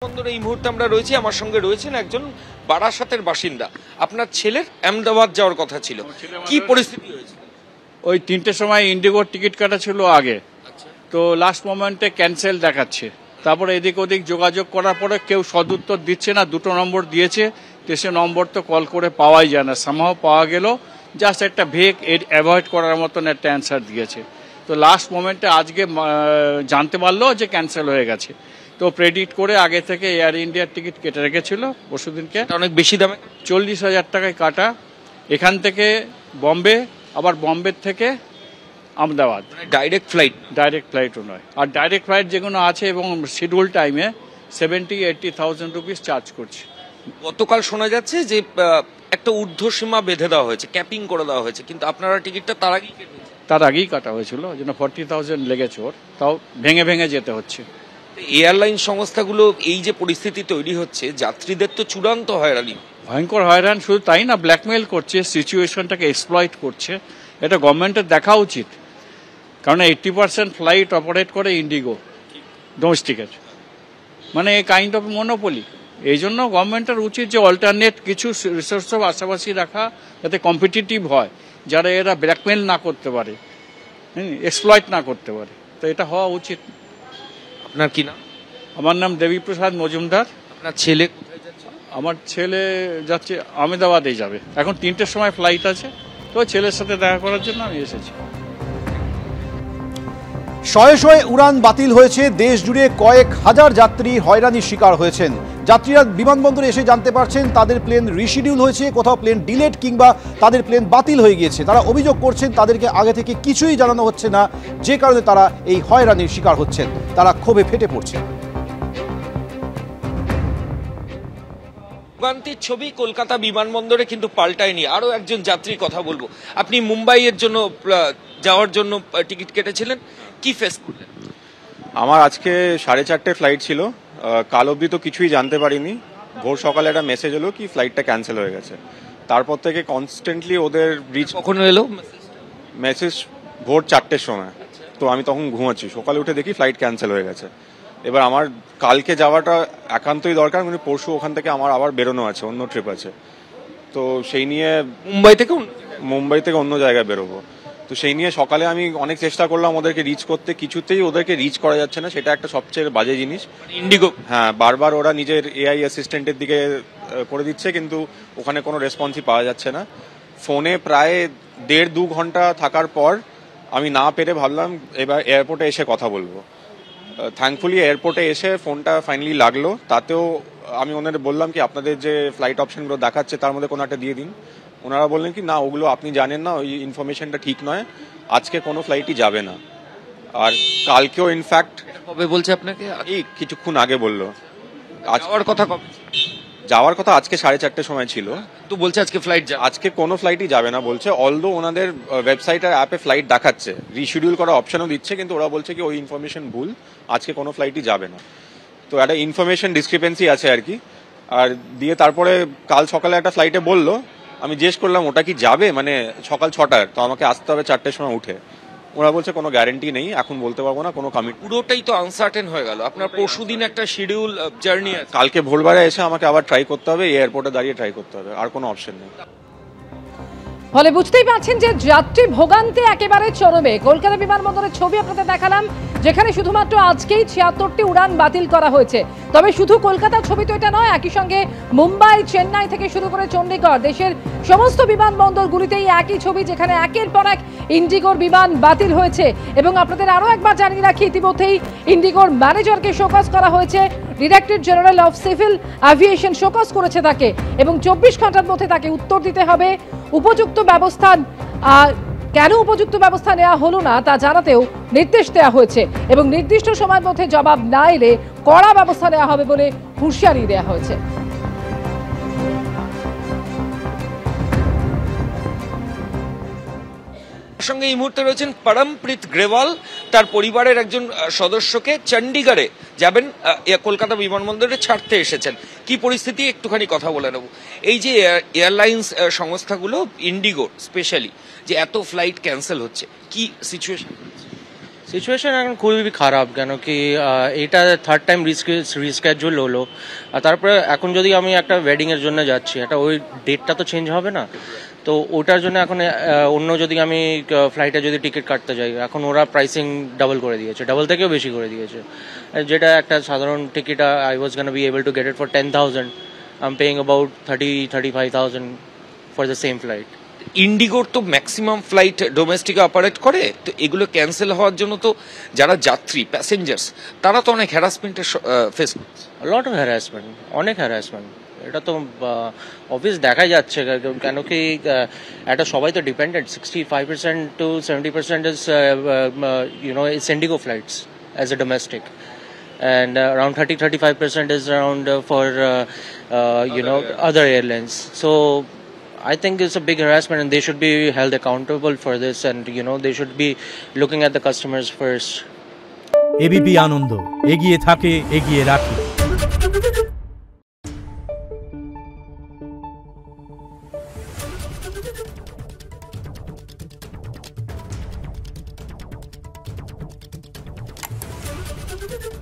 বন্ধুরা, এই মুহূর্তে আমরা রয়েছি, আমার সঙ্গে রয়েছেন একজন বারাসাতের বাসিন্দা। আপনার ছেলের আহমেদাবাদ যাওয়ার কথা ছিল, কি পরিস্থিতি হয়েছে? ওই 3টের সময় ইন্ডিগোর টিকিট কাটা ছিল আগে, তো লাস্ট মোমেন্টে ক্যান্সেল দেখাচ্ছে। তারপরে এদিক ওদিক যোগাযোগ করার পরে কেউ সদুত্তর দিচ্ছে না। 2টো নম্বর দিয়েছে, সে নম্বর তো কল করে পাওয়াই যায় না। সামহাও পাওয়া গেল, জাস্ট একটা ভেক অ্যাভয়েড করার মতন একটা অ্যান্সার দিয়েছে। তো লাস্ট মোমেন্টে আজকে জানতে পারলো যে ক্যান্সেল হয়ে গেছে। তো প্রেডিক্ট করে আগে থেকে এয়ার ইন্ডিয়ার টিকিট কেটে রেখেছিল পরশুদিনকে, অনেক বেশি দামে, 40,000 টাকায় কাটা। এখান থেকে বম্বে, আবার বম্বে থেকে আহমেদাবাদ, ডাইরেক্ট ফ্লাইটও নয়। আর ডাইরেক্ট ফ্লাইট যেগুলো আছে এবং শিডিউল টাইমে 70,000-80,000 রুপিস চার্জ করছে। গতকাল শোনা যাচ্ছে যে একটা ঊর্ধ্বসীমা বেঁধে দেওয়া হয়েছে, ক্যাপিং করে দেওয়া হয়েছে, কিন্তু আপনারা টিকিটটা তার আগেই কাটা হয়েছিল, ওই জন্য 40,000 লেগেছে ওর, তাও ভেঙে ভেঙে যেতে হচ্ছে। এয়ারলাইন সংস্থাগুলো এই যে পরিস্থিতি তৈরি হচ্ছে, যাত্রীদের তো চূড়ান্ত হয়রানি, ভয়ঙ্কর হয়রান। শুধু তাই না, ব্ল্যাকমেইল করছে, সিচুয়েশনটাকে এক্সপ্লয়েট করছে। এটা গভর্নমেন্টের দেখা উচিত, কারণ 80% ফ্লাইট অপারেট করে ইন্ডিগো ডোমেস্টিকের, মানে এই কাইন্ড অফ মনোপলি। এই জন্য গভর্নমেন্টের উচিত যে অল্টারনেট কিছু রিসোর্স পাশাপাশি রাখা, যাতে কম্পিটিটিভ হয়, যারা এরা ব্ল্যাকমেইল না করতে পারে, এক্সপ্লয়েট না করতে পারে। তো এটা হওয়া উচিত। আপনার কি নাম? আমার নাম দেবীপ্রসাদ মজুমদার। আপনার ছেলে? আমার ছেলে যাচ্ছে আহমেদাবাদে যাবে, এখন 3টের সময় ফ্লাইট আছে, তো ছেলের সাথে দেখা করার জন্য আমি এসেছি। শয়ে শয়ে উড়ান বাতিল হয়েছে, দেশ জুড়ে কয়েক হাজার যাত্রী হয়রানির শিকার হয়েছেন। যাত্রীরা বিমানবন্দরে এসে জানতে পারছেন তাদের প্লেন রিশিডিউল হয়েছে, কোথাও প্লেন ডিলেট কিংবা তাদের প্লেন বাতিল হয়ে গিয়েছে। তারা অভিযোগ করছেন তাদেরকে আগে থেকে কিছুই জানানো হচ্ছে না, যে কারণে তারা এই হয়রানির শিকার হচ্ছেন। তারা ক্ষোভে ফেটে পড়ছেন। ভোগান্তির ছবি কলকাতা বিমানবন্দরে কিন্তু পাল্টায়নি। আরো একজন যাত্রীর কথা বলবো। আপনি মুম্বাইয়ের জন্য যাওয়ার জন্য টিকিট কেটেছিলেন, কি ফেস করলেন? আমার আজকে 4:30 ফ্লাইট ছিল, কাল অবধি তো কিছুই জানতে পারিনি। ভোর সকালে একটা মেসেজ এলো কি ফ্লাইটটা ক্যান্সেল হয়ে গেছে। তারপর থেকে কনস্ট্যান্টলি ওদের রিচ। কখনো এলো মেসেজ? ভোর 4টের সময়। তো আমি তখন ঘুমাচ্ছি, সকালে উঠে দেখি ফ্লাইট ক্যান্সেল হয়ে গেছে। এবার আমার কালকে যাওয়াটা একান্তই দরকার, মানে পরশু ওখান থেকে আমার আবার বেরোনো আছে, অন্য ট্রিপ আছে। তো সেই নিয়ে মুম্বাই থেকে অন্য জায়গায় বেরোবো। তো সেই নিয়ে সকালে আমি অনেক চেষ্টা করলাম ওদেরকে রিচ করতে, কিছুতেই ওদেরকে রিচ করা যাচ্ছে না। সেটা একটা সবচেয়ে বাজে জিনিস। ইন্ডিগো, হ্যাঁ, বারবার ওরা নিজের এআই অ্যাসিস্ট্যান্টের দিকে করে দিচ্ছে, কিন্তু ওখানে কোনো রেসপন্সই পাওয়া যাচ্ছে না। ফোনে প্রায় 1.5-2 ঘন্টা থাকার পর আমি না পেরে ভাবলাম এবার এয়ারপোর্টে এসে কথা বলবো। থ্যাঙ্কফুলি এয়ারপোর্টে এসে ফোনটা ফাইনালি লাগলো। তাতেও আমি ওনাদের বললাম কি আপনাদের যে ফ্লাইট অপশনগুলো দেখাচ্ছে তার মধ্যে কোনো একটা দিয়ে দিন। ওনারা বললেন কি না, ওগুলো আপনি জানেন না, ওই ইনফরমেশনটা ঠিক নয়, আজকে কোনো ফ্লাইটই যাবে না। আর কালকেও ইনফ্যাক্ট কবে বলছে আপনাকে? এই কিছুক্ষণ আগে বললো। যাওয়ার কথা কবে? যাওয়ার কথা আজকে 4:30 সময় ছিল, তো বলছে আজকে ফ্লাইট যাবে। আজকে কোনো ফ্লাইটই যাবে না বলছে। অলদো ওনাদের ওয়েবসাইট আর অ্যাপে ফ্লাইট দেখাচ্ছে, রিশিডিউল করা অপশনও দিচ্ছে, কিন্তু ওরা বলছে কি ওই ইনফরমেশন ভুল, আজকে কোনো ফ্লাইটই যাবে না। তো একটা ইনফরমেশন ডিসক্রিপেন্সি আছে আর কি। আর দিয়ে তারপরে কাল সকালে একটা ফ্লাইটে বললো, আমি জিজ্ঞেস করলাম ওটা কি যাবে, মানে সকাল 6টার, তো আমাকে আসতে হবে 4টের সময় উঠে। ওরা বলছে কোনো গ্যারান্টি নেই, এখন বলতে পারবো না, কোনো কমিট। পুরোটাই তো আনসার্টেন হয়ে গেল। আপনার পরশুদিন একটা শিডিউল জার্নি আছে, কালকে ভোরবেলা এসে আমাকে আবার ট্রাই করতে হবে, এয়ারপোর্টে দাঁড়িয়ে ট্রাই করতে হবে, আর কোনো অপশন নেই। ফলে বুঝতেই পারছেন যে যাত্রী ভোগান্তি একেবারে চরমে। কলকাতা বিমানবন্দরের ছবি আপনাদের দেখালাম, যেখানে শুধুমাত্র আজকেই 76টি উড়ান বাতিল করা হয়েছে। তবে শুধু কলকাতার ছবি তো এটা নয়, একই সঙ্গে মুম্বাই, চেন্নাই থেকে শুরু করে চণ্ডীগড়, দেশের সমস্ত বিমানবন্দরগুলিতেই একই ছবি, যেখানে একের পর এক ইন্ডিগোর বিমান বাতিল হয়েছে। এবং আপনাদের আরও একবার জানিয়ে রাখি, ইতিমধ্যেই ইন্ডিগোর ম্যানেজারকে শোকজ করা হয়েছে। Director general of civil aviation show cause করেছে তাকে, এবং 24 ঘন্টার মধ্যে তাকে উত্তর দিতে হবে। উপযুক্ত ব্যবস্থা, কেন উপযুক্ত ব্যবস্থা নেওয়া হলো না তা জানাতেও নির্দেশ দেওয়া হয়েছে, এবং নির্দিষ্ট সময়ের মধ্যে জবাব না এলে কড়া ব্যবস্থা নেওয়া হবে বলে হুঁশিয়ারি দেওয়া হয়েছে। সঙ্গে এই মুহূর্তে রয়েছেন পরমপ্রীত গ্রেওয়াল, তার পরিবারের একজন সদস্যকে চণ্ডীগড়ে যাবেন, কলকাতা বিমানবন্দরে ছাড়তে এসেছেন। কি পরিস্থিতি একটুখানি কথা বলে নেব। এই যে এয়ারলাইন্স সংস্থাগুলো, ইন্ডিগো স্পেশালি, যে এত ফ্লাইট ক্যান্সেল হচ্ছে, কি সিচুয়েশন? সিচুয়েশন এখন খুবই খারাপ, কেন কি এটা থার্ড টাইম রিস্কেজুয়াল হলো। আর তারপরে এখন যদি আমি একটা ওয়েডিংয়ের জন্য যাচ্ছি, একটা ওই ডেটটা তো চেঞ্জ হবে না, তো ওটার জন্য এখন অন্য যদি আমি ফ্লাইটে যদি টিকিট কাটতে যাই, এখন ওরা প্রাইসিং ডাবল করে দিয়েছে, ডাবল থেকেও বেশি করে দিয়েছে। যেটা একটা সাধারণ ticket I was gonna be able to get it for 10,000, I am paying about 35,000 for the same flight. ইন্ডিগোর তো ম্যাক্সিমাম ফ্লাইট ডোমেস্টিকে অপারেট করে, তো এগুলো ক্যান্সেল হওয়ার জন্য তো যারা যাত্রী প্যাসেঞ্জার্স তারা তো অনেক হ্যারাসমেন্টের ফেস করছে। লট অফ হ্যারাসমেন্ট, অনেক হ্যারাসমেন্ট, এটা তো অফিস দেখাই যাচ্ছে। কেন কি এটা সবাই তো dependent, 65% to 70% is it's Indigo flights as a domestic, and around 30-35% is around for other airlines. So I think it's a big harassment, and they should be held accountable for this, and they should be looking at the customers first. ABP Ananda, এগিয়ে থাকে, এগিয়ে রাখে। Thank you.